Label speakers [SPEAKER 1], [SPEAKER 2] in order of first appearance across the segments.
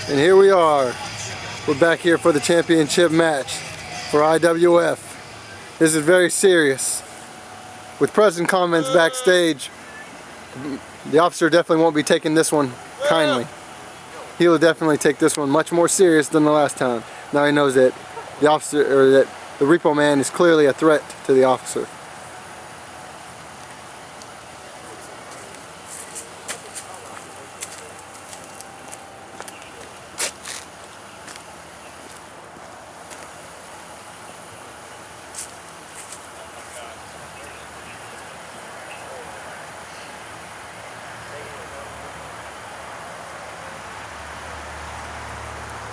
[SPEAKER 1] And here we are. We're back here for the championship match for IWF. This is very serious. With present comments backstage, the officer definitely won't be taking this one kindly. He will definitely take this one much more serious than the last time. Now he knows that the officer, or that the repo man is clearly a threat to the officer.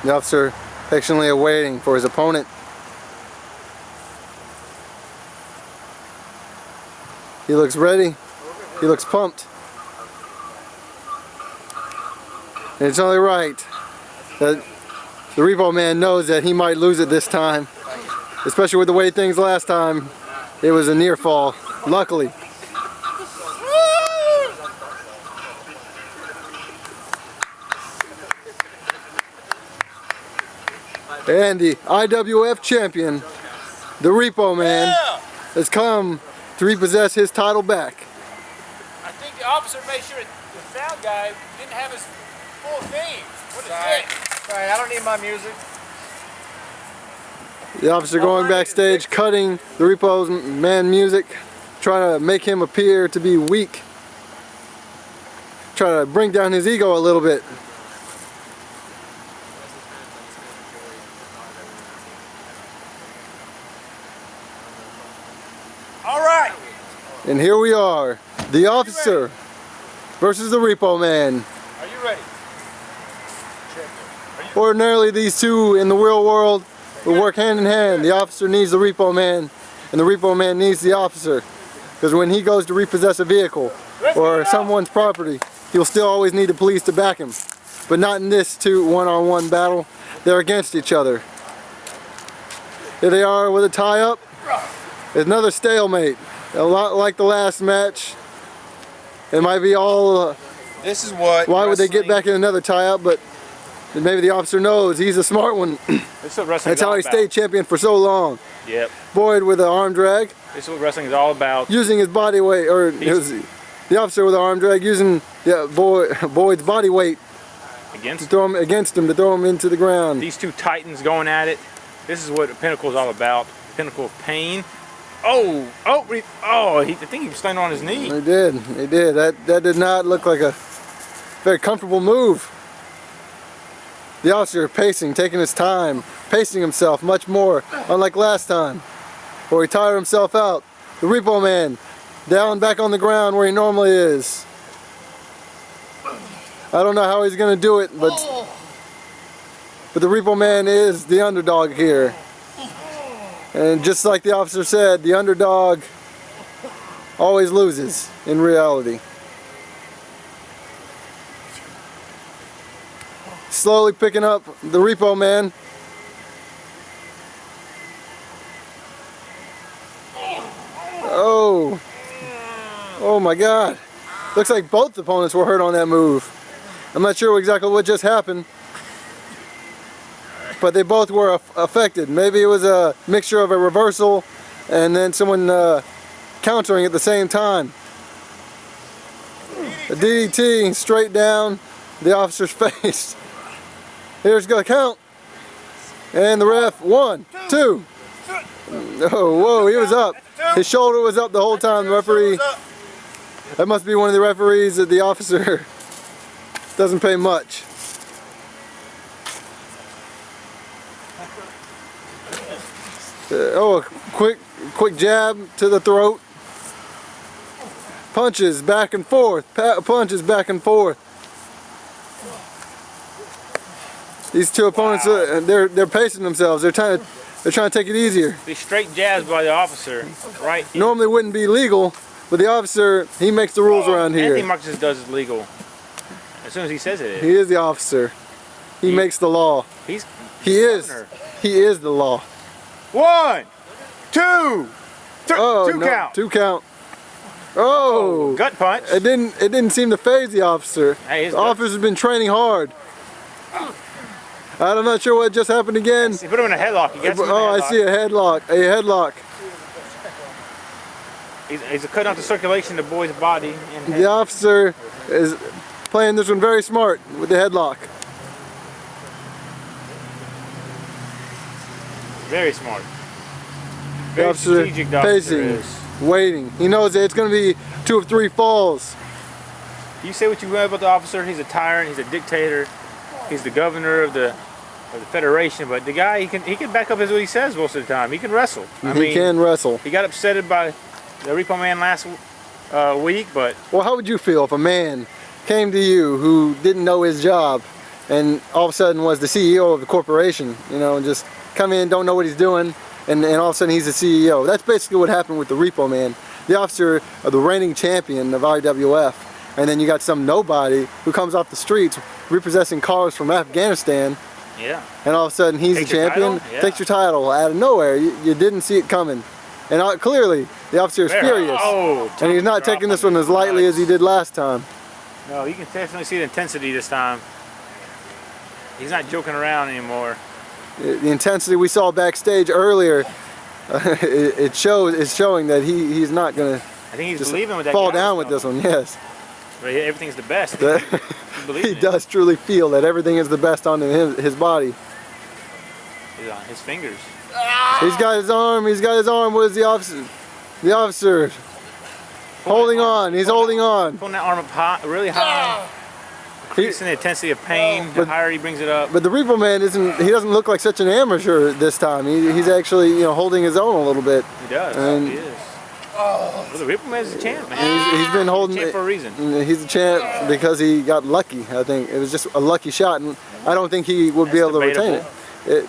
[SPEAKER 1] The officer patiently awaiting for his opponent. He looks ready. He looks pumped. And it's only right that the repo man knows that he might lose it this time. Especially with the way things last time. It was a near fall. Luckily. And the IWF champion, the Repo Man, has come to repossess his title back.
[SPEAKER 2] I think the officer made sure the sound guy didn't have his full theme. What is this?
[SPEAKER 3] Sorry, I don't need my music.
[SPEAKER 1] The officer going backstage, cutting the Repo Man music, trying to make him appear to be weak. Trying to bring down his ego a little bit.
[SPEAKER 2] Alright!
[SPEAKER 1] And here we are, the officer versus the Repo Man.
[SPEAKER 2] Are you ready?
[SPEAKER 1] Ordinarily these two in the real world will work hand in hand. The officer needs the Repo Man and the Repo Man needs the officer. Because when he goes to repossess a vehicle or someone's property, he'll still always need the police to back him. But not in this two one-on-one battle. They're against each other. Here they are with a tie-up. It's another stalemate, a lot like the last match. It might be all.
[SPEAKER 3] This is what.
[SPEAKER 1] Why would they get back in another tie-up? But maybe the officer knows he's a smart one. That's how he stayed champion for so long.
[SPEAKER 2] Yep.
[SPEAKER 1] Boyd with an arm drag.
[SPEAKER 2] This is what wrestling is all about.
[SPEAKER 1] Using his body weight, or it was the officer with the arm drag using Boyd's body weight to throw him against him, to throw him into the ground.
[SPEAKER 2] These two titans going at it. This is what the Pinnacle is all about. Pinnacle of pain. I think he was standing on his knee.
[SPEAKER 1] He did. That did not look like a very comfortable move. The officer pacing, taking his time, pacing himself much more, unlike last time, where he tired himself out. The Repo Man, down back on the ground where he normally is. I don't know how he's going to do it, but the Repo Man is the underdog here. And just like the officer said, the underdog always loses in reality. Slowly picking up the Repo Man. Oh my God. Looks like both opponents were hurt on that move. I'm not sure exactly what just happened, but they both were affected. Maybe it was a mixture of a reversal and then someone countering at the same time. A DDT straight down the officer's face. Here's the count. And the ref, 1, 2. Oh, whoa, he was up. His shoulder was up the whole time. The referee, that must be one of the referees that the officer doesn't pay much. A quick jab to the throat. Punches back and forth. Punches back and forth. These two opponents, they're pacing themselves. They're trying to take it easier.
[SPEAKER 2] These straight jabs by the officer, right?
[SPEAKER 1] Normally wouldn't be legal, but the officer, he makes the rules around here.
[SPEAKER 2] Anything Marcus does is legal. As soon as he says it is.
[SPEAKER 1] He is the officer. He makes the law. He is the law.
[SPEAKER 2] 1, 2, 3. Two count.
[SPEAKER 1] 2 count. Oh!
[SPEAKER 2] Gut punch.
[SPEAKER 1] It didn't seem to faze the officer.
[SPEAKER 2] Hey,
[SPEAKER 1] the officer's been training hard. I'm not sure what just happened again.
[SPEAKER 2] He put him in a headlock.
[SPEAKER 1] I see a headlock. A headlock.
[SPEAKER 2] He's cutting off the circulation of the boy's body.
[SPEAKER 1] The officer is playing this one very smart with the headlock.
[SPEAKER 2] Very smart.
[SPEAKER 1] The
[SPEAKER 2] Very
[SPEAKER 1] officer
[SPEAKER 2] strategic doctor
[SPEAKER 1] pacing,
[SPEAKER 2] is.
[SPEAKER 1] waiting. He knows that it's going to be 2 of 3 falls.
[SPEAKER 2] You say what you will about the officer. He's a tyrant. He's a dictator. He's the governor of the federation. But the guy, he can back up what he says most of the time. He can wrestle.
[SPEAKER 1] He can wrestle.
[SPEAKER 2] He got upset by the Repo Man last week, but
[SPEAKER 1] well, how would you feel if a man came to you who didn't know his job and all of a sudden was the CEO of the corporation, you know, and just come in, don't know what he's doing, and all of a sudden he's the CEO? That's basically what happened with the Repo Man. The officer of the reigning champion of IWF, and then you got some nobody who comes off the streets repossessing cars from Afghanistan,
[SPEAKER 2] yeah,
[SPEAKER 1] and all of a sudden he's the champion, takes your title out of nowhere. You didn't see it coming. And clearly, the officer is furious, and he's not taking this one as lightly as he did last time.
[SPEAKER 2] No, you can definitely see the intensity this time. He's not joking around anymore.
[SPEAKER 1] The intensity we saw backstage earlier, it's showing that he's not going to
[SPEAKER 2] I think he's believing with that
[SPEAKER 1] fall down with this one. Yes,
[SPEAKER 2] but everything's the best.
[SPEAKER 1] He does truly feel that everything is the best on his body.
[SPEAKER 2] His fingers.
[SPEAKER 1] He's got his arm. He's got his arm. What is the officer? The officer holding on. He's holding on.
[SPEAKER 2] Pulling that arm up high, really high. Increasing the intensity of pain. The higher he brings it up.
[SPEAKER 1] But the Repo Man isn't. He doesn't look like such an amateur this time. He's actually, holding his own a little bit.
[SPEAKER 2] He does.
[SPEAKER 1] And
[SPEAKER 2] he is. Well, the Repo Man's a champ, man.
[SPEAKER 1] He's been holding.
[SPEAKER 2] He's a champ for a reason.
[SPEAKER 1] He's a champ because he got lucky. I think it was just a lucky shot, and I don't think he would be able to retain it.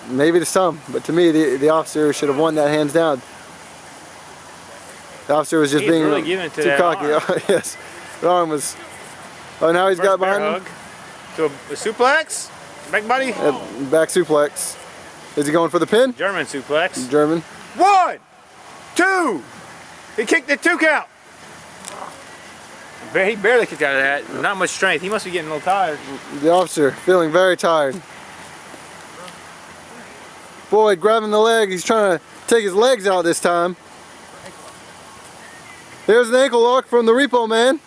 [SPEAKER 1] Maybe to some, but to me, the officer should have won that hands down. The officer was just being
[SPEAKER 2] really giving it to
[SPEAKER 1] too
[SPEAKER 2] that
[SPEAKER 1] cocky.
[SPEAKER 2] arm.
[SPEAKER 1] Yes, the arm was. Oh, now he's got behind him.
[SPEAKER 2] To a suplex, back body.
[SPEAKER 1] Back suplex. Is he going for the pin?
[SPEAKER 2] German suplex.
[SPEAKER 1] German.
[SPEAKER 2] 1, 2. He kicked the 2 count. He barely kicked out of that. Not much strength. He must be getting a little tired.
[SPEAKER 1] The officer feeling very tired. Boyd grabbing the leg. He's trying to take his legs out this time. There's an ankle lock from the Repo Man.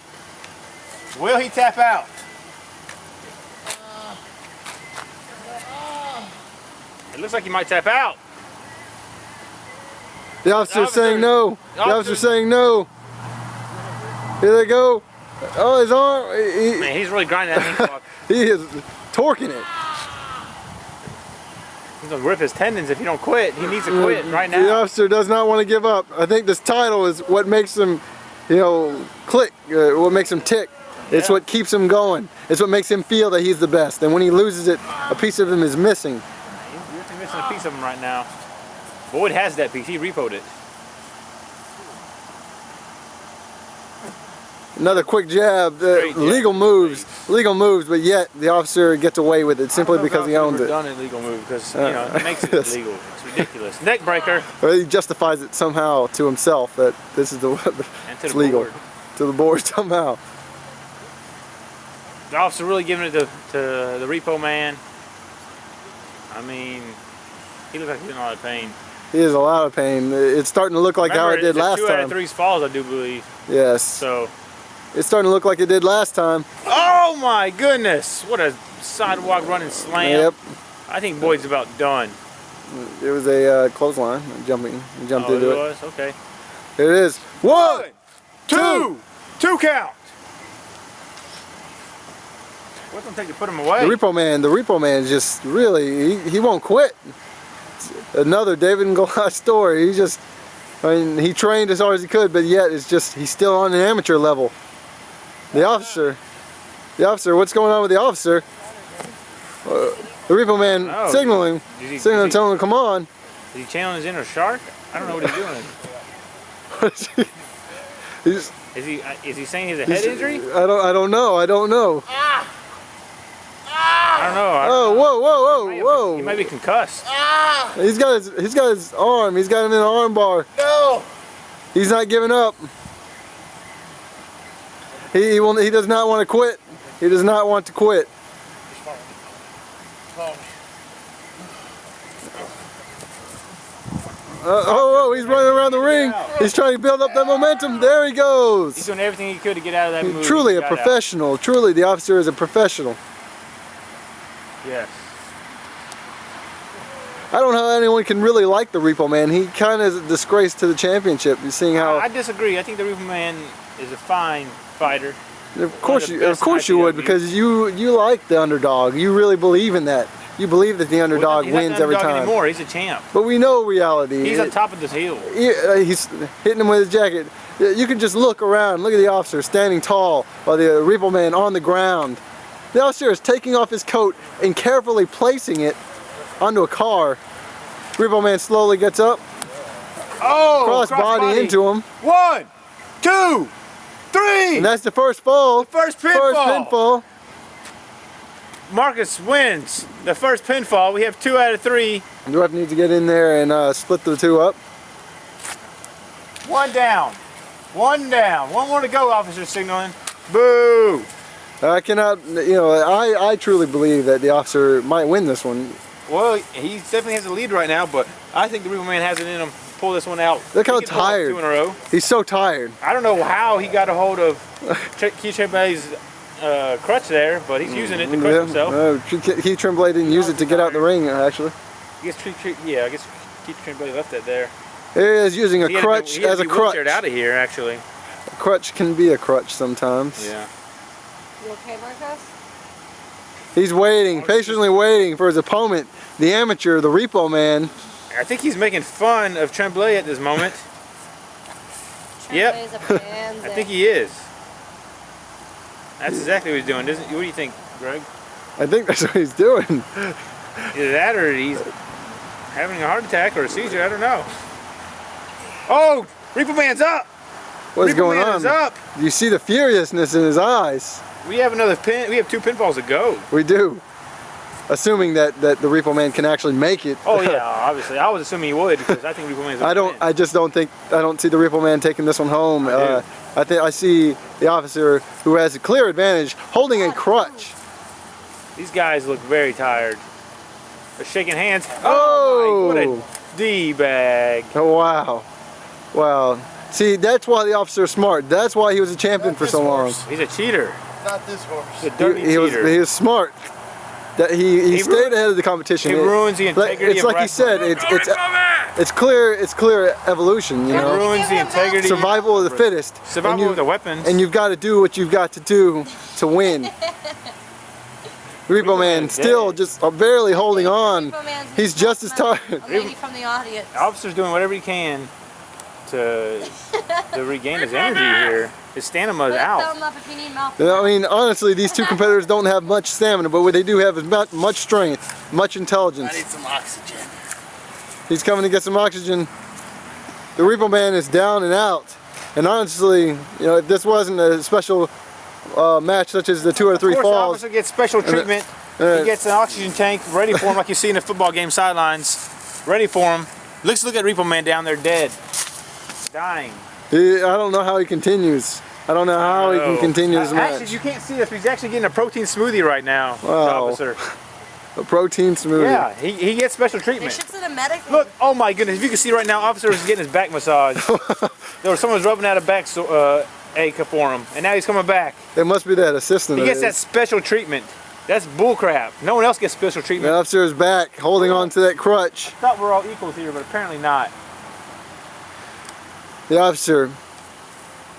[SPEAKER 2] Will he tap out? It looks like he might tap out.
[SPEAKER 1] The officer's saying no. The officer's saying no. Here they go. Oh, his arm.
[SPEAKER 2] Man, he's really grinding that ankle lock.
[SPEAKER 1] He is torquing it.
[SPEAKER 2] He's gonna rip his tendons if he don't quit. He needs to quit right now.
[SPEAKER 1] The officer does not want to give up. I think this title is what makes him, click. What makes him tick. It's what keeps him going. It's what makes him feel that he's the best. And when he loses it, a piece of him is missing.
[SPEAKER 2] He's missing a piece of him right now. Boyd has that piece. He repoed it.
[SPEAKER 1] Another quick jab. Legal moves, but yet the officer gets away with it simply because he owns it.
[SPEAKER 2] Done an illegal move because it makes it illegal. It's ridiculous. Neck breaker.
[SPEAKER 1] Well, he justifies it somehow to himself that this is it's legal.
[SPEAKER 2] Board.
[SPEAKER 1] To the board somehow.
[SPEAKER 2] The officer really giving it to the Repo Man. I mean, he looks like he's in a lot of pain.
[SPEAKER 1] He is in a lot of pain. It's starting to look like how it did last time.
[SPEAKER 2] 2 out of 3 falls, I do believe.
[SPEAKER 1] Yes.
[SPEAKER 2] So.
[SPEAKER 1] It's starting to look like it did last time.
[SPEAKER 2] Oh my goodness! What a sidewalk running slam.
[SPEAKER 1] Yep.
[SPEAKER 2] I think Boyd's about done.
[SPEAKER 1] It was a clothesline. Jumping. He jumped into it.
[SPEAKER 2] It was? Okay.
[SPEAKER 1] Here it is. 1, 2.
[SPEAKER 2] 2 count. What's it gonna take to put him away?
[SPEAKER 1] The Repo Man is just really, he won't quit. It's another David and Goliath story. He trained as hard as he could, but yet he's still on an amateur level. The officer, what's going on with the officer? The Repo Man signaling, telling him, come on.
[SPEAKER 2] Is he channeling his inner shark? I don't know what he's doing. Is he saying he's a head injury?
[SPEAKER 1] I don't know.
[SPEAKER 2] I don't know.
[SPEAKER 1] Oh, whoa.
[SPEAKER 2] He might be concussed.
[SPEAKER 1] He's got his arm. He's got him in an arm bar.
[SPEAKER 3] No.
[SPEAKER 1] He's not giving up. He does not want to quit. He does not want to quit. Oh, he's running around the ring. He's trying to build up that momentum. There he
[SPEAKER 2] He's
[SPEAKER 1] goes.
[SPEAKER 2] doing everything he could to get out of that move.
[SPEAKER 1] Truly
[SPEAKER 2] He
[SPEAKER 1] a
[SPEAKER 2] got out.
[SPEAKER 1] professional. Truly, the officer is a professional.
[SPEAKER 2] Yes.
[SPEAKER 1] I don't know how anyone can really like the Repo Man. He kind of is a disgrace to the championship. You're seeing how.
[SPEAKER 2] I disagree. I think the Repo Man is a fine fighter.
[SPEAKER 1] Of course,
[SPEAKER 2] the
[SPEAKER 1] you
[SPEAKER 2] best
[SPEAKER 1] would,
[SPEAKER 2] IWF.
[SPEAKER 1] because you like the underdog. You really believe in that. You believe that the underdog
[SPEAKER 2] He's not
[SPEAKER 1] wins
[SPEAKER 2] the
[SPEAKER 1] every
[SPEAKER 2] underdog
[SPEAKER 1] time.
[SPEAKER 2] Anymore. He's a champ.
[SPEAKER 1] But we know reality.
[SPEAKER 2] He's on top of this hill.
[SPEAKER 1] He's hitting him with his jacket. You can just look around. Look at the officer standing tall while the Repo Man on the ground. The officer is taking off his coat and carefully placing it onto a car. Repo Man slowly gets up,
[SPEAKER 2] Oh!
[SPEAKER 1] cross body into him,
[SPEAKER 3] 1, 2, 3.
[SPEAKER 1] and that's the first fall.
[SPEAKER 3] First pinfall.
[SPEAKER 1] First pinfall.
[SPEAKER 2] Marcus wins the first pinfall. We have 2 out of 3.
[SPEAKER 1] The ref needs to get in there and split the two up.
[SPEAKER 2] 1 down. 1 down. 1 more to go, officer signaling. Boo!
[SPEAKER 1] I cannot, I truly believe that the officer might win this one.
[SPEAKER 2] Well, he definitely has the lead right now, but I think the Repo Man has it in him. Pull this one out.
[SPEAKER 1] Look how
[SPEAKER 2] He can pull off
[SPEAKER 1] tired.
[SPEAKER 2] 2 in a row.
[SPEAKER 1] He's so tired.
[SPEAKER 2] I don't know how he got a hold of Keith Tremblay's crutch there, but he's using it to crutch himself.
[SPEAKER 1] Keith Tremblay didn't use it to get out the ring, actually.
[SPEAKER 2] I guess Keith Tremblay left that there.
[SPEAKER 1] He is using a
[SPEAKER 2] He had
[SPEAKER 1] crutch
[SPEAKER 2] to be,
[SPEAKER 1] as a crutch.
[SPEAKER 2] wheelchaired out of here, actually.
[SPEAKER 1] A crutch can be a crutch sometimes.
[SPEAKER 2] Yeah.
[SPEAKER 4] You okay, Marcos?
[SPEAKER 1] He's waiting, patiently waiting for his opponent, the amateur, the Repo Man.
[SPEAKER 2] I think he's making fun of Tremblay at this moment. Yep.
[SPEAKER 4] Tremblay's a pansy.
[SPEAKER 2] I think he is. That's exactly what he's doing, isn't? What do you think, Greg?
[SPEAKER 1] I think that's what he's doing.
[SPEAKER 2] Either that or he's having a heart attack or a seizure. I don't know. Oh, Repo Man's up.
[SPEAKER 1] What's
[SPEAKER 2] Repo
[SPEAKER 1] going
[SPEAKER 2] Man
[SPEAKER 1] on?
[SPEAKER 2] is up.
[SPEAKER 1] You see the furiousness in his eyes.
[SPEAKER 2] We have another pin. We have 2 pinfalls to go.
[SPEAKER 1] We do. Assuming that the Repo Man can actually make it.
[SPEAKER 2] Oh yeah, obviously. I was assuming he would because I think Repo Man's gonna win.
[SPEAKER 1] I just don't think, I don't see the Repo Man taking this one home.
[SPEAKER 2] I do.
[SPEAKER 1] I see the officer who has a clear advantage holding a crutch.
[SPEAKER 2] These guys look very tired. They're shaking hands.
[SPEAKER 1] Oh!
[SPEAKER 2] My, what a D-bag.
[SPEAKER 1] Oh, wow. Wow. See, that's why the officer is smart. That's why he was a champion for so long.
[SPEAKER 2] He's a cheater.
[SPEAKER 3] Not this horse.
[SPEAKER 2] He's a dirty
[SPEAKER 1] He was
[SPEAKER 2] cheater.
[SPEAKER 1] smart. That he stayed ahead of the competition.
[SPEAKER 2] He ruins the integrity
[SPEAKER 1] It's
[SPEAKER 2] of
[SPEAKER 1] like he said, it's clear evolution, you
[SPEAKER 2] He
[SPEAKER 1] know.
[SPEAKER 2] ruins the integrity.
[SPEAKER 1] Survival of the fittest.
[SPEAKER 2] Survival
[SPEAKER 1] And
[SPEAKER 2] with the weapons.
[SPEAKER 1] And you've got to do what you've got to do to win. Repo Man still just barely holding on.
[SPEAKER 4] Repo Man's
[SPEAKER 1] He's just as tired.
[SPEAKER 4] A lady from the audience.
[SPEAKER 2] The officer's doing whatever he can to regain his energy here. His stamina is
[SPEAKER 4] Put a
[SPEAKER 2] out.
[SPEAKER 4] thumb up if you need mouth.
[SPEAKER 1] I mean, honestly, these two competitors don't have much stamina, but what they do have is much strength, much intelligence.
[SPEAKER 3] I need some oxygen.
[SPEAKER 1] He's coming to get some oxygen. The Repo Man is down and out. And honestly, if this wasn't a special match such as the 2 or 3
[SPEAKER 2] Of course, the
[SPEAKER 1] falls,
[SPEAKER 2] officer gets special treatment. He gets an oxygen tank ready for him, like you see in the football game sidelines. Ready for him. Look at Repo Man down there dead. Dying.
[SPEAKER 1] I don't know how he continues. I don't know how he can continue this match.
[SPEAKER 2] Actually, you can't see this, but he's actually getting a protein smoothie right now.
[SPEAKER 1] Wow.
[SPEAKER 2] The officer.
[SPEAKER 1] A protein smoothie.
[SPEAKER 2] Yeah, he gets special
[SPEAKER 4] They
[SPEAKER 2] treatment.
[SPEAKER 4] should send a medic.
[SPEAKER 2] Look, oh my goodness, if you can see right now, officer is getting his back massage. Someone's rubbing out a back ache for him, and now he's coming back.
[SPEAKER 1] It must be that assistant.
[SPEAKER 2] He gets that special treatment. That's bullcrap. No one else gets special
[SPEAKER 1] The
[SPEAKER 2] treatment.
[SPEAKER 1] officer is back, holding on to that crutch.
[SPEAKER 2] I thought we're all equals here, but apparently not.
[SPEAKER 1] The officer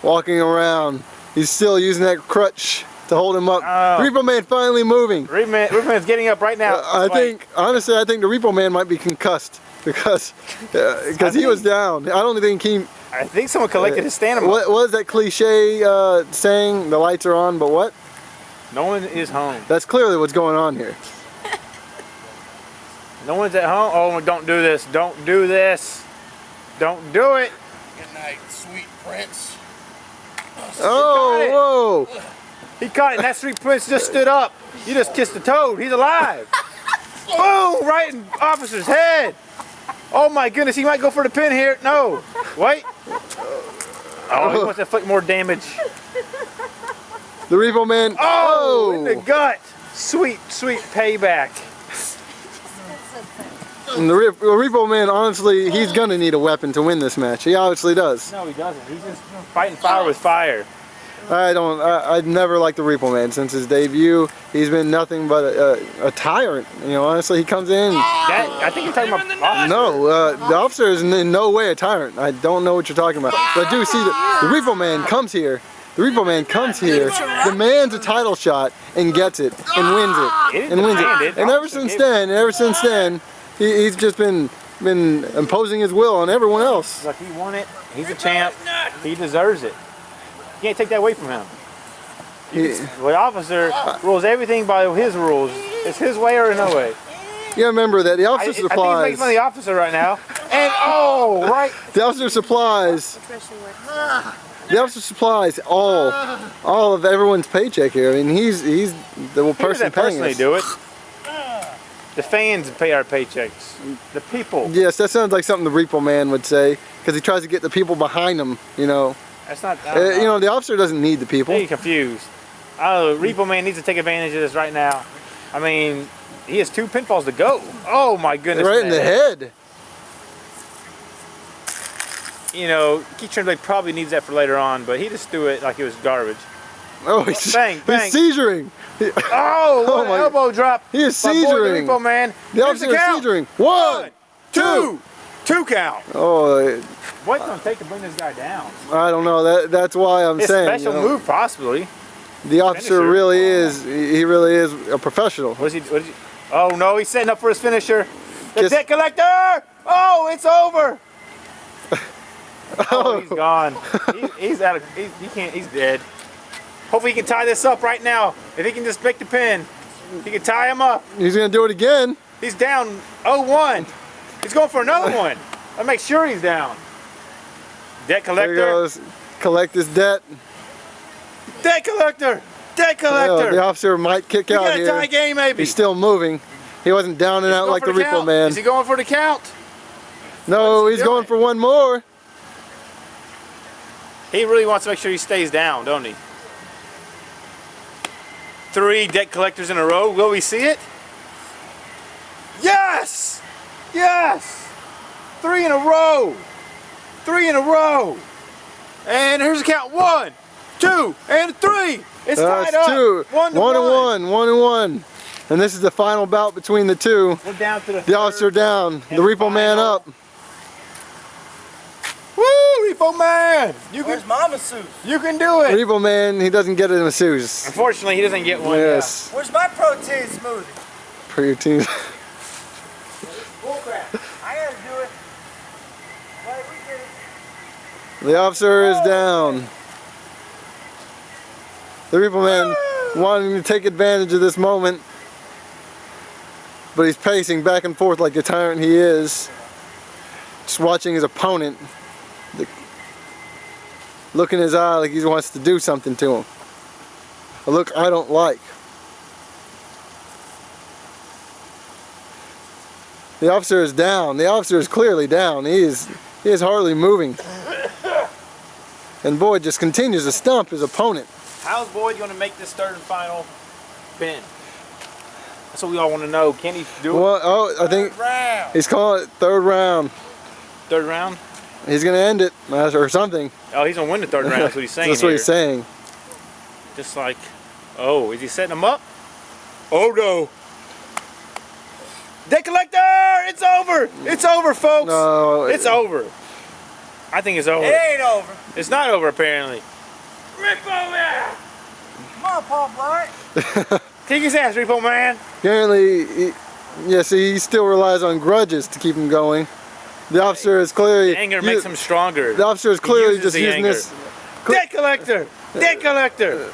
[SPEAKER 1] walking around. He's still using that crutch to hold him up. Repo Man finally moving.
[SPEAKER 2] Repo Man's getting up right now.
[SPEAKER 1] Honestly, I think the Repo Man might be concussed because he was down. I don't think
[SPEAKER 2] I think someone collected his stamina.
[SPEAKER 1] What was that cliche saying? The lights are on, but what?
[SPEAKER 2] No one is home.
[SPEAKER 1] That's clearly what's going on here.
[SPEAKER 2] No one's at home. Oh, don't do this. Don't do this. Don't do it.
[SPEAKER 3] Good night, sweet prince.
[SPEAKER 1] Oh, whoa.
[SPEAKER 2] He caught it, and that sweet prince just stood up. You just kissed the toad. He's alive. Boom! Right in officer's head. Oh my goodness, he might go for the pin here. No. Wait. Oh, he wants to inflict more damage.
[SPEAKER 1] The Repo Man.
[SPEAKER 2] Oh, in the gut. Sweet, sweet payback.
[SPEAKER 1] And the Repo Man, honestly, he's gonna need a weapon to win this match. He obviously does.
[SPEAKER 2] No, he doesn't. He's just fighting fire with fire.
[SPEAKER 1] I'd never liked the Repo Man since his debut. He's been nothing but a tyrant. You know, honestly, he comes in.
[SPEAKER 2] I think you're talking about officer.
[SPEAKER 1] No, the officer is in no way a tyrant. I don't know what you're talking about. But I do see the Repo Man comes here. The Repo Man comes here, demands a title shot, and gets it, and wins it, and wins it. And ever since then, he's just been imposing his will on everyone else.
[SPEAKER 2] Like he won it. He's a champ. He deserves it. You can't take that away from him. The officer rules everything by his rules. It's his way or no way.
[SPEAKER 1] You remember that the officer
[SPEAKER 2] I think he's
[SPEAKER 1] supplies.
[SPEAKER 2] making fun of the officer right now. And right.
[SPEAKER 1] The officer supplies. The officer supplies all of everyone's paycheck here. I mean, he's the person paying us.
[SPEAKER 2] Do it. The fans pay our paychecks. The people.
[SPEAKER 1] Yes, that sounds like something the Repo Man would say, because he tries to get the people behind him. You know.
[SPEAKER 2] That's not.
[SPEAKER 1] You know, the officer doesn't need the people.
[SPEAKER 2] You're confused. Oh, Repo Man needs to take advantage of this right now. I mean, he has 2 pinfalls to go. Oh my goodness.
[SPEAKER 1] Right in the head.
[SPEAKER 2] You know, Keith Tremblay probably needs that for later on, but he just threw it like it was garbage.
[SPEAKER 1] Oh, he's
[SPEAKER 2] bang.
[SPEAKER 1] He's seizuring.
[SPEAKER 2] Oh, what an elbow drop.
[SPEAKER 1] He is
[SPEAKER 2] by boy,
[SPEAKER 1] seizuring.
[SPEAKER 2] the Repo Man.
[SPEAKER 1] The officer is seizuring. 1, 2.
[SPEAKER 2] 2 count.
[SPEAKER 1] Oh.
[SPEAKER 2] What's it gonna take to bring this guy down?
[SPEAKER 1] I don't know. That's why I'm saying.
[SPEAKER 2] Special move, possibly.
[SPEAKER 1] The officer
[SPEAKER 2] Finisher.
[SPEAKER 1] really is. He really is a professional.
[SPEAKER 2] What is he? Oh no, he's setting up for his finisher. The debt collector. Oh, it's over. Oh, he's gone. He's out of. He can't. He's dead. Hopefully, he can tie this up right now. If he can just make the pin, he can tie him up.
[SPEAKER 1] He's gonna do it again.
[SPEAKER 2] He's down 0-1. He's going for another one. I'll make sure he's down. Debt collector.
[SPEAKER 1] There he goes. Collect his debt.
[SPEAKER 2] Debt collector. Debt collector.
[SPEAKER 1] The officer might kick out
[SPEAKER 2] got a
[SPEAKER 1] here.
[SPEAKER 2] tie game, maybe.
[SPEAKER 1] He's still moving. He wasn't down and out like the Repo Man.
[SPEAKER 2] Is he going for the count?
[SPEAKER 1] No, he's going for one more.
[SPEAKER 2] He really wants to make sure he stays down, don't he? 3 debt collectors in a row. Will we see it? Yes! Yes! 3 in a row. 3 in a row. And here's the count. 1, 2, and 3. It's tied up.
[SPEAKER 1] 2.
[SPEAKER 2] 1 to
[SPEAKER 1] 1. 1-1. And this is the final bout between the two.
[SPEAKER 2] We're down to
[SPEAKER 1] the officer down. The Repo Man up.
[SPEAKER 2] Woo, Repo Man!
[SPEAKER 3] Where's my masseuse?
[SPEAKER 2] You can do it.
[SPEAKER 1] Repo Man, he doesn't get a masseuse.
[SPEAKER 2] Unfortunately, he doesn't get one.
[SPEAKER 1] Yes.
[SPEAKER 3] Where's my protein smoothie?
[SPEAKER 1] Protein.
[SPEAKER 3] Bullcrap. I gotta do it. Wait, we did it.
[SPEAKER 1] The officer is down. The Repo Man wanting to take advantage of this moment, but he's pacing back and forth like the tyrant he is, just watching his opponent, look in his eye like he wants to do something to him. A look I don't like. The officer is down. The officer is clearly down. He is hardly moving. And Boyd just continues to stomp his opponent.
[SPEAKER 2] How's Boyd going to make this 3rd and final pin? That's what we all want to know. Can he do it?
[SPEAKER 1] Well, oh, I think he's calling it 3rd round.
[SPEAKER 2] 3rd round?
[SPEAKER 1] He's going to end it, or something.
[SPEAKER 2] Oh, he's going to win the 3rd round. That's what he's saying.
[SPEAKER 1] That's what he's saying.
[SPEAKER 2] Just like, oh, is he setting him up? Oh no. Debt collector! It's over! It's over, folks!
[SPEAKER 1] No.
[SPEAKER 2] It's over. I think it's over.
[SPEAKER 3] It ain't over.
[SPEAKER 2] It's not over, apparently. Repo Man!
[SPEAKER 3] Come on, Paul Blart.
[SPEAKER 2] Kick his ass, Repo Man!
[SPEAKER 1] Apparently, he still relies on grudges to keep him going. The officer is clearly...
[SPEAKER 2] Anger makes him stronger.
[SPEAKER 1] The officer is clearly just using this...
[SPEAKER 2] Debt collector! Debt collector!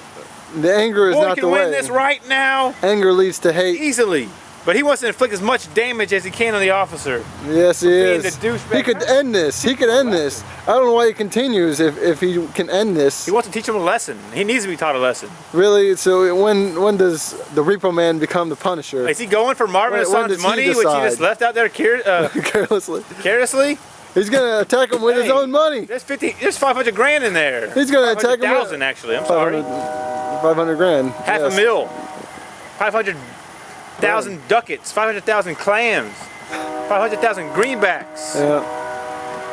[SPEAKER 1] The anger is
[SPEAKER 2] Boy
[SPEAKER 1] not
[SPEAKER 2] can
[SPEAKER 1] the way.
[SPEAKER 2] win this right now
[SPEAKER 1] Anger leads to hate.
[SPEAKER 2] easily. But he wants to inflict as much damage as he can on the officer.
[SPEAKER 1] Yes, he
[SPEAKER 2] being
[SPEAKER 1] is.
[SPEAKER 2] the douchebag.
[SPEAKER 1] He could end this. He could end this. I don't know why he continues if he can end this.
[SPEAKER 2] He wants to teach him a lesson. He needs to be taught a lesson.
[SPEAKER 1] Really? So when does the Repo Man become the Punisher?
[SPEAKER 2] Is he going for Marvin
[SPEAKER 1] When
[SPEAKER 2] Assange's
[SPEAKER 1] does he
[SPEAKER 2] money, which he
[SPEAKER 1] decide?
[SPEAKER 2] just left out there
[SPEAKER 1] Carelessly.
[SPEAKER 2] carelessly?
[SPEAKER 1] He's gonna attack him with his own money.
[SPEAKER 2] There's 500 grand in there.
[SPEAKER 1] He's gonna attack him with
[SPEAKER 2] 500,000 actually. I'm sorry.
[SPEAKER 1] 500 grand.
[SPEAKER 2] Half a mil. 500,000 ducats. 500,000 clams. 500,000 greenbacks.
[SPEAKER 1] Yeah.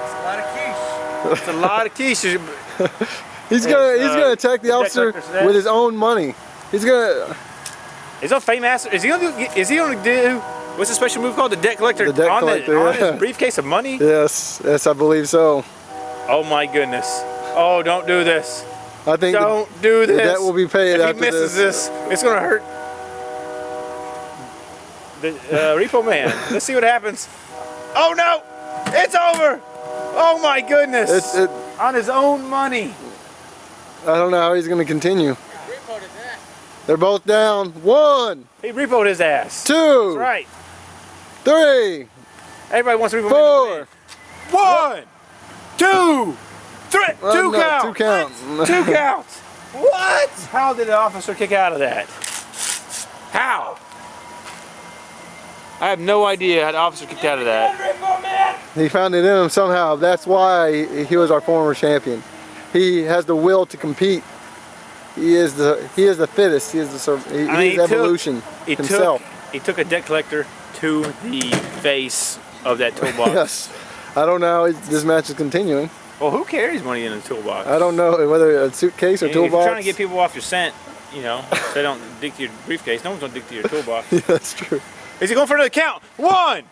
[SPEAKER 3] It's a lot of quiche.
[SPEAKER 2] It's a lot of quiche.
[SPEAKER 1] He's gonna attack the
[SPEAKER 2] debt
[SPEAKER 1] officer
[SPEAKER 2] collector's there.
[SPEAKER 1] with his own money. He's gonna.
[SPEAKER 2] Is on Fame Master? Is he gonna do? What's the special move called? The debt collector.
[SPEAKER 1] The debt
[SPEAKER 2] on
[SPEAKER 1] collector,
[SPEAKER 2] on
[SPEAKER 1] yeah.
[SPEAKER 2] his briefcase of money.
[SPEAKER 1] Yes, I believe so.
[SPEAKER 2] Oh my goodness. Oh, don't do this.
[SPEAKER 1] I think
[SPEAKER 2] Don't do
[SPEAKER 1] the
[SPEAKER 2] this.
[SPEAKER 1] debt will be paid
[SPEAKER 2] If he
[SPEAKER 1] after
[SPEAKER 2] misses this, it's gonna hurt. The Repo Man. Let's see what happens. Oh no! It's over! Oh my goodness! On his own money.
[SPEAKER 1] I don't know how he's gonna continue. They're both down. 1,
[SPEAKER 2] He repoed his ass.
[SPEAKER 1] 2,
[SPEAKER 2] That's right.
[SPEAKER 1] 3,
[SPEAKER 2] Everybody wants Repo
[SPEAKER 1] 4.
[SPEAKER 2] Man to win. 1, 2, 3.
[SPEAKER 1] Well,
[SPEAKER 2] Two
[SPEAKER 1] no,
[SPEAKER 2] counts.
[SPEAKER 1] 2 counts.
[SPEAKER 2] 2 counts. What? How did the officer kick out of that? How? I have no idea how the officer kicked out of that.
[SPEAKER 1] He found it in him somehow. That's why he was our former champion. He has the will to compete. He is the fittest. He is evolution himself.
[SPEAKER 2] He took a debt collector to the face of that toolbox.
[SPEAKER 1] Yes. I don't know how this match is continuing.
[SPEAKER 2] Well, who carries money in a toolbox?
[SPEAKER 1] I don't know whether a suitcase or
[SPEAKER 2] If you're
[SPEAKER 1] toolbox.
[SPEAKER 2] trying to get people off your scent, you know, so they don't dig to your briefcase. No one's gonna dig to your toolbox.
[SPEAKER 1] Yeah, that's true.
[SPEAKER 2] Is he going for another count? 1,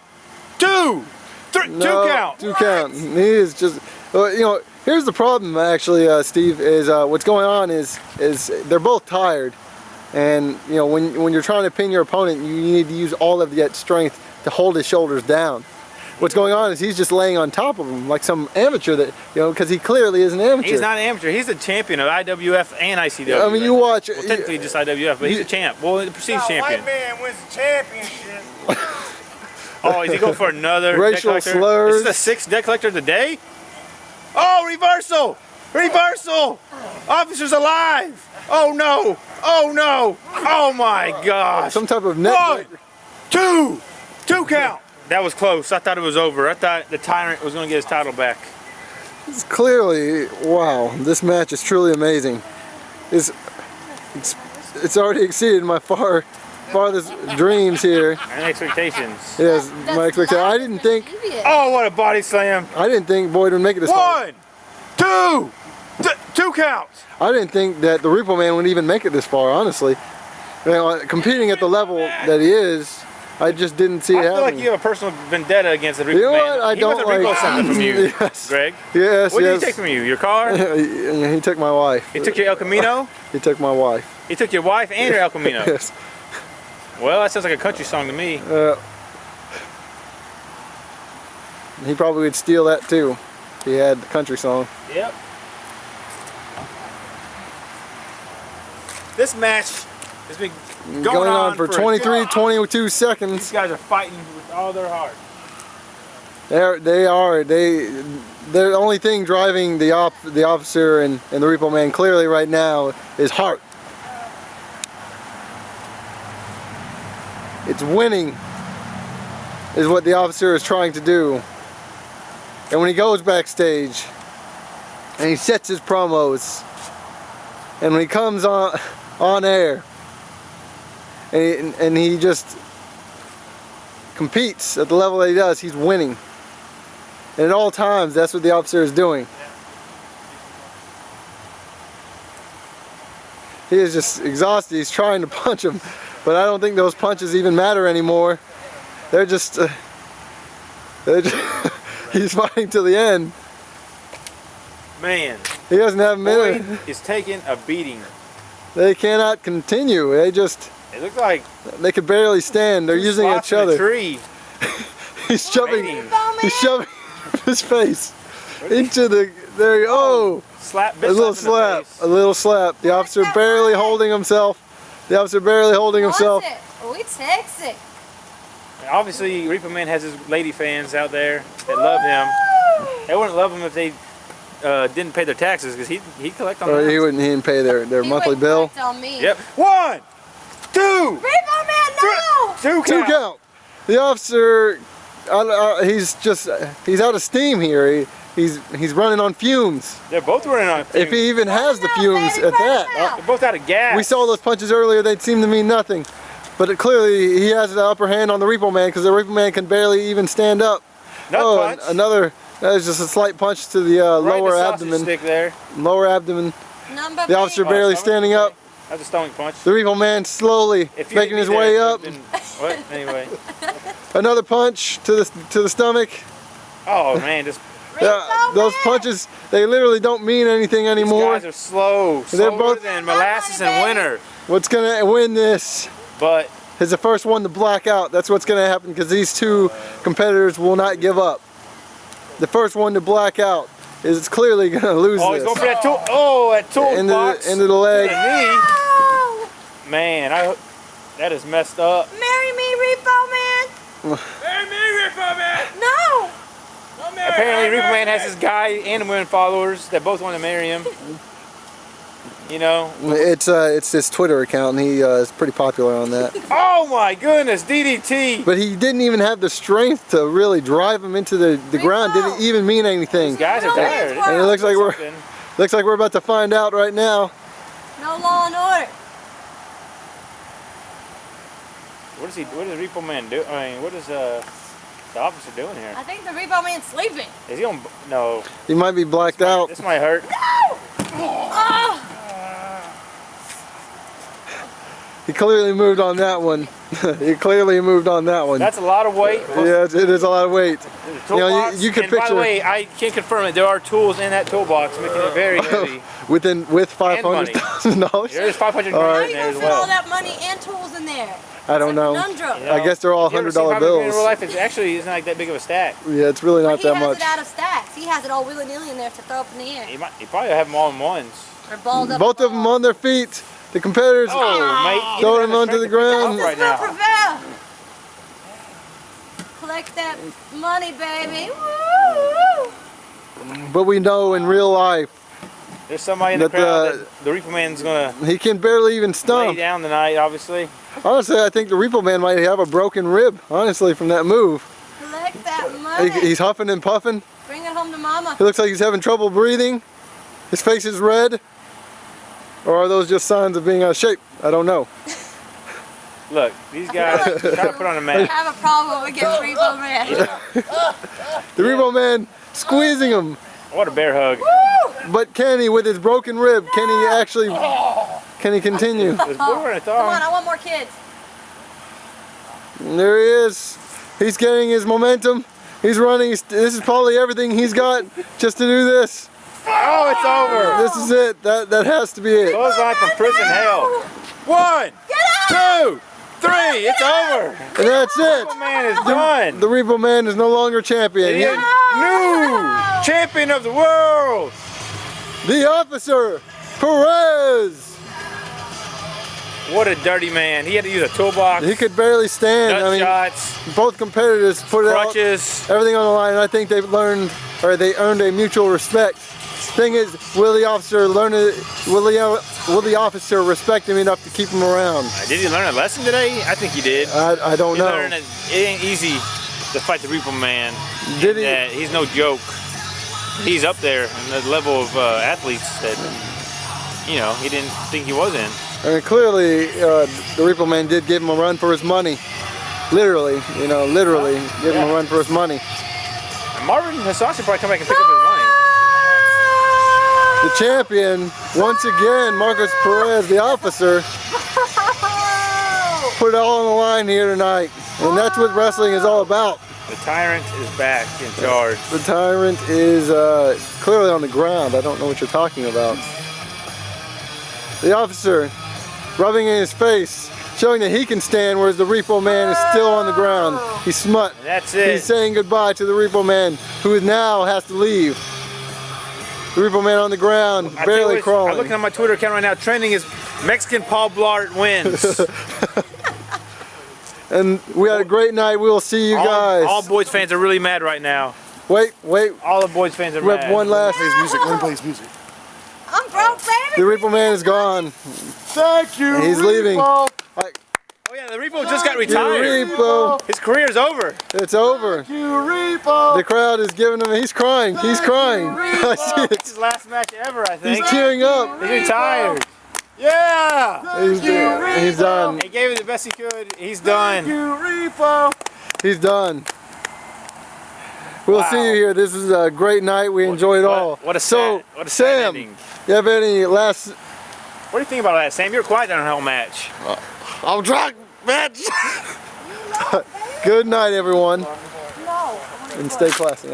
[SPEAKER 2] 2, 3.
[SPEAKER 1] No,
[SPEAKER 2] 2 count.
[SPEAKER 1] 2 count. He is just, you know, here's the problem actually, Steve, is what's going on is they're both tired. And, you know, when you're trying to pin your opponent, you need to use all of that strength to hold his shoulders down. What's going on is he's just laying on top of him like some amateur that, you know, because he clearly is an amateur.
[SPEAKER 2] He's not an amateur. He's a champion of IWF and ICW.
[SPEAKER 1] I mean, you watch.
[SPEAKER 2] Well, technically just IWF, but he's a champ. Well, the perceived champion.
[SPEAKER 3] White man wins the championship.
[SPEAKER 2] Oh, is he going for another
[SPEAKER 1] Racial
[SPEAKER 2] debt collector?
[SPEAKER 1] slurs.
[SPEAKER 2] Is this the 6th debt collector of the day? Oh, reversal! Reversal! Officer's alive! Oh no! Oh no! Oh my gosh!
[SPEAKER 1] Some type of net.
[SPEAKER 2] 1, 2! 2 count! That was close. I thought it was over. I thought the Tyrant was going to get his title back.
[SPEAKER 1] It's clearly, wow, this match is truly amazing. It's already exceeded my farthest dreams here.
[SPEAKER 2] And expectations.
[SPEAKER 1] Yes, my expectation. I didn't think.
[SPEAKER 2] Oh, what a body slam!
[SPEAKER 1] I didn't think Boyd would make it this far.
[SPEAKER 2] 1, 2! 2 counts!
[SPEAKER 1] I didn't think that the Repo Man would even make it this far, honestly. You know, competing at the level that he is, I just didn't see it
[SPEAKER 2] I feel like
[SPEAKER 1] happening.
[SPEAKER 2] you have a personal vendetta against the Repo
[SPEAKER 1] You know
[SPEAKER 2] Man.
[SPEAKER 1] what? I
[SPEAKER 2] He
[SPEAKER 1] don't
[SPEAKER 2] must have
[SPEAKER 1] like.
[SPEAKER 2] repoed something from you,
[SPEAKER 1] Yes.
[SPEAKER 2] Greg.
[SPEAKER 1] Yes,
[SPEAKER 2] What
[SPEAKER 1] yes.
[SPEAKER 2] did he take from you? Your car?
[SPEAKER 1] He took my wife.
[SPEAKER 2] He took your El Camino?
[SPEAKER 1] He took my wife.
[SPEAKER 2] He took your wife and your El Camino?
[SPEAKER 1] Yes.
[SPEAKER 2] Well, that sounds like a country song to me.
[SPEAKER 1] He probably would steal that too. If he had the country song.
[SPEAKER 2] Yep. This match has been going
[SPEAKER 1] on for 23, 22
[SPEAKER 2] These
[SPEAKER 1] seconds.
[SPEAKER 2] guys are fighting with all their heart.
[SPEAKER 1] They're the only thing driving the officer and the Repo Man clearly right now is heart. It's winning is what the officer is trying to do. And when he goes backstage and he sets his promos and when he comes on air and he just competes at the level that he does, he's winning. And at all times, that's what the officer is doing. He is just exhausted. He's trying to punch him, but I don't think those punches even matter anymore. They're just he's fighting till the end.
[SPEAKER 2] Man,
[SPEAKER 1] He doesn't have a minute.
[SPEAKER 2] Boyd is taking a beating.
[SPEAKER 1] They cannot continue.
[SPEAKER 2] It looks like
[SPEAKER 1] They could barely stand. They're using
[SPEAKER 2] sloths
[SPEAKER 1] each
[SPEAKER 2] in a
[SPEAKER 1] other.
[SPEAKER 2] tree.
[SPEAKER 1] He's shoving
[SPEAKER 2] Repo
[SPEAKER 1] he's shoving his face into the, there you go.
[SPEAKER 2] Slap,
[SPEAKER 1] A little slap, a little slap. The officer barely holding himself. The officer barely holding himself.
[SPEAKER 4] We takes it.
[SPEAKER 2] Obviously, Repo Man has his lady fans out there that love him. They wouldn't love him if they didn't pay their taxes because he'd collect on
[SPEAKER 1] Or
[SPEAKER 2] them.
[SPEAKER 1] he didn't pay their monthly bill.
[SPEAKER 4] Tell me.
[SPEAKER 2] Yep. 1, 2,
[SPEAKER 4] Repo Man, no!
[SPEAKER 2] 2
[SPEAKER 1] Two count. The officer, he's out of steam here. He's running on fumes.
[SPEAKER 2] They're both running on fumes.
[SPEAKER 1] If he even has the
[SPEAKER 4] No,
[SPEAKER 1] fumes
[SPEAKER 4] baby,
[SPEAKER 1] at that.
[SPEAKER 4] no.
[SPEAKER 2] They're both out of gas.
[SPEAKER 1] We saw those punches earlier. They seemed to mean nothing. But clearly he has the upper hand on the Repo Man because the Repo Man can barely even stand up.
[SPEAKER 2] Punch.
[SPEAKER 1] Another, that is just a slight punch to the
[SPEAKER 2] Right
[SPEAKER 1] lower
[SPEAKER 2] in the sausage
[SPEAKER 1] abdomen.
[SPEAKER 2] stick there.
[SPEAKER 1] Lower abdomen.
[SPEAKER 4] Number
[SPEAKER 1] The officer
[SPEAKER 4] B.
[SPEAKER 1] barely
[SPEAKER 2] stomach?
[SPEAKER 1] standing up.
[SPEAKER 2] That's a stomach punch.
[SPEAKER 1] The Repo Man slowly
[SPEAKER 2] If you
[SPEAKER 1] making
[SPEAKER 2] didn't
[SPEAKER 1] his
[SPEAKER 2] be
[SPEAKER 1] way
[SPEAKER 2] there,
[SPEAKER 1] up.
[SPEAKER 2] it would've been- What? Anyway.
[SPEAKER 1] Another punch to the stomach.
[SPEAKER 2] Oh man, just
[SPEAKER 1] Those punches, they literally don't mean anything
[SPEAKER 2] these
[SPEAKER 1] anymore.
[SPEAKER 2] guys are slow.
[SPEAKER 1] They're
[SPEAKER 2] Slower
[SPEAKER 1] both-
[SPEAKER 2] than molasses in winter.
[SPEAKER 1] What's gonna win this
[SPEAKER 2] But
[SPEAKER 1] is the first one to black out. That's what's gonna happen because these two competitors will not give up. The first one to black out is clearly gonna lose
[SPEAKER 2] oh, he's
[SPEAKER 1] this.
[SPEAKER 2] going for that tool. Oh, that toolbox.
[SPEAKER 1] Into the leg.
[SPEAKER 2] To the knee.
[SPEAKER 4] Oh,
[SPEAKER 2] Man, that is messed up.
[SPEAKER 4] marry me, Repo Man.
[SPEAKER 3] Marry me, Repo Man!
[SPEAKER 4] No.
[SPEAKER 3] Don't marry
[SPEAKER 2] Apparently,
[SPEAKER 3] me,
[SPEAKER 2] Repo Man has this guy and women followers that both want to marry him. You know.
[SPEAKER 1] It's his Twitter account, and he is pretty popular on that.
[SPEAKER 2] Oh my goodness, DDT.
[SPEAKER 1] But he didn't even have the strength to really drive him into the ground. Didn't even mean anything.
[SPEAKER 2] These guys are tired.
[SPEAKER 1] And it looks like we're about to find out right now.
[SPEAKER 4] No law and order.
[SPEAKER 2] What does Repo Man do? I mean, what is the officer doing here?
[SPEAKER 4] I think the Repo Man's sleeping.
[SPEAKER 2] Is he on? No.
[SPEAKER 1] He might be blacked out.
[SPEAKER 2] This might hurt.
[SPEAKER 4] Oh,
[SPEAKER 1] He clearly moved on that one. He clearly moved on that one.
[SPEAKER 2] That's a lot of weight.
[SPEAKER 1] Yeah, it is a lot of weight.
[SPEAKER 2] You
[SPEAKER 1] know, you can
[SPEAKER 2] and by
[SPEAKER 1] picture-
[SPEAKER 2] the way, I can confirm it. There are tools in that toolbox, making it very heavy.
[SPEAKER 1] With
[SPEAKER 2] money.
[SPEAKER 1] $500,000.
[SPEAKER 2] There's 500
[SPEAKER 1] All
[SPEAKER 2] grand
[SPEAKER 1] right.
[SPEAKER 4] how
[SPEAKER 2] in
[SPEAKER 4] you
[SPEAKER 2] there
[SPEAKER 4] gonna
[SPEAKER 2] as
[SPEAKER 4] fit all
[SPEAKER 2] well.
[SPEAKER 4] that money and tools in there?
[SPEAKER 1] I don't know.
[SPEAKER 4] Conundrum.
[SPEAKER 2] You know,
[SPEAKER 1] I guess they're all
[SPEAKER 2] you ever
[SPEAKER 1] $100
[SPEAKER 2] seen 500 grand in real
[SPEAKER 1] bills.
[SPEAKER 2] life? It's actually it's not like that big of a stack.
[SPEAKER 1] Yeah, it's really not
[SPEAKER 4] He
[SPEAKER 1] that
[SPEAKER 4] has
[SPEAKER 1] much.
[SPEAKER 4] it out of stacks. He has it all willy-nilly in there to throw up in the air.
[SPEAKER 2] He probably have them all in ones.
[SPEAKER 4] Or balled up.
[SPEAKER 1] Both of them on their feet. The competitors
[SPEAKER 2] Oh, mate.
[SPEAKER 1] throwing him onto the ground.
[SPEAKER 2] Right
[SPEAKER 4] Justice will
[SPEAKER 2] now.
[SPEAKER 4] prevail. Collect that money, baby. Woo!
[SPEAKER 1] But we know in real life
[SPEAKER 2] There's somebody in the
[SPEAKER 1] That
[SPEAKER 2] crowd that the Repo Man's gonna
[SPEAKER 1] he can barely even
[SPEAKER 2] lay
[SPEAKER 1] stomp.
[SPEAKER 2] down tonight, obviously.
[SPEAKER 1] Honestly, I think the Repo Man might have a broken rib, honestly, from that move.
[SPEAKER 4] Collect that money.
[SPEAKER 1] He's huffing and puffing.
[SPEAKER 4] Bring it home to mama.
[SPEAKER 1] He looks like he's having trouble breathing. His face is red. Or are those just signs of being out of shape? I don't know.
[SPEAKER 2] Look, these guys try to put on a
[SPEAKER 4] I
[SPEAKER 2] mask.
[SPEAKER 4] have a problem against Repo Man.
[SPEAKER 1] The Repo Man squeezing him.
[SPEAKER 2] What a bear hug.
[SPEAKER 1] But can he, with his broken rib, can he continue?
[SPEAKER 2] There's more in a
[SPEAKER 4] Come on,
[SPEAKER 2] thong.
[SPEAKER 4] I want more kids.
[SPEAKER 1] And there he is. He's getting his momentum. He's running. This is probably everything he's got just to do this.
[SPEAKER 2] Oh, it's over.
[SPEAKER 1] This is it. That has to be it.
[SPEAKER 2] Close line from prison hell. 1, 2, 3. It's over.
[SPEAKER 1] And that's it.
[SPEAKER 2] Repo Man is done.
[SPEAKER 1] The Repo Man is no longer champion.
[SPEAKER 2] He is new champion of the world.
[SPEAKER 1] The officer, Perez.
[SPEAKER 2] What a dirty man. He had to use a toolbox,
[SPEAKER 1] He could barely stand.
[SPEAKER 2] nut
[SPEAKER 1] I mean,
[SPEAKER 2] shots,
[SPEAKER 1] both competitors put it out,
[SPEAKER 2] crutches.
[SPEAKER 1] everything on the line. And I think they've learned, or they earned a mutual respect. Thing is, will the officer learn it? Will the officer respect him enough to keep him around?
[SPEAKER 2] Did he learn a lesson today? I think he did.
[SPEAKER 1] I don't
[SPEAKER 2] He
[SPEAKER 1] know.
[SPEAKER 2] learned that it ain't easy to fight the Repo Man.
[SPEAKER 1] Did he?
[SPEAKER 2] That he's no joke. He's up there in the level of athletes that, you know, he didn't think he was in.
[SPEAKER 1] I mean, clearly, the Repo Man did give him a run for his money. Literally, literally give him a run for his money.
[SPEAKER 2] And Marvin Hassan should probably come back and pick up his money.
[SPEAKER 1] The champion, once again, Marcos Perez, the officer, put it all on the line here tonight. And that's what wrestling is all about.
[SPEAKER 2] The tyrant is back in charge.
[SPEAKER 1] The tyrant is clearly on the ground. I don't know what you're talking about. The officer rubbing in his face, showing that he can stand, whereas the Repo Man is still on the ground. He's smut.
[SPEAKER 2] And that's it.
[SPEAKER 1] He's saying goodbye to the Repo Man, who now has to leave. The Repo Man on the ground,
[SPEAKER 2] I tell you
[SPEAKER 1] barely
[SPEAKER 2] what,
[SPEAKER 1] crawling.
[SPEAKER 2] I'm looking at my Twitter account right now. Trending is Mexican Paul Blart wins.
[SPEAKER 1] And we had a great night. We will see you guys.
[SPEAKER 2] All boys fans are really mad right now.
[SPEAKER 1] Wait.
[SPEAKER 2] All the boys fans are
[SPEAKER 1] Rep
[SPEAKER 2] mad.
[SPEAKER 1] one last.
[SPEAKER 3] Music, let me play his music.
[SPEAKER 4] I'm broke, baby.
[SPEAKER 1] The Repo Man is gone.
[SPEAKER 3] Thank you.
[SPEAKER 1] He's leaving.
[SPEAKER 2] Oh yeah, the Repo just got
[SPEAKER 1] The
[SPEAKER 2] retired.
[SPEAKER 1] Repo,
[SPEAKER 2] His career's over.
[SPEAKER 1] it's over.
[SPEAKER 3] You Repo.
[SPEAKER 1] The crowd is giving him. He's crying. He's crying. I see
[SPEAKER 2] It's
[SPEAKER 1] it.
[SPEAKER 2] his last match ever, I think.
[SPEAKER 1] He's tearing up.
[SPEAKER 2] He's retired. Yeah!
[SPEAKER 1] He's done.
[SPEAKER 2] He gave it the best he could. He's done.
[SPEAKER 1] He's done. We'll see you here. This is a great night. We enjoyed it all.
[SPEAKER 2] What a
[SPEAKER 1] so,
[SPEAKER 2] sad
[SPEAKER 1] Sam,
[SPEAKER 2] ending.
[SPEAKER 1] you have any last?
[SPEAKER 2] What do you think about that, Sam? You're quiet during the whole match.
[SPEAKER 1] I'm drunk, bitch. Good night, everyone.
[SPEAKER 4] No.
[SPEAKER 1] And stay classy.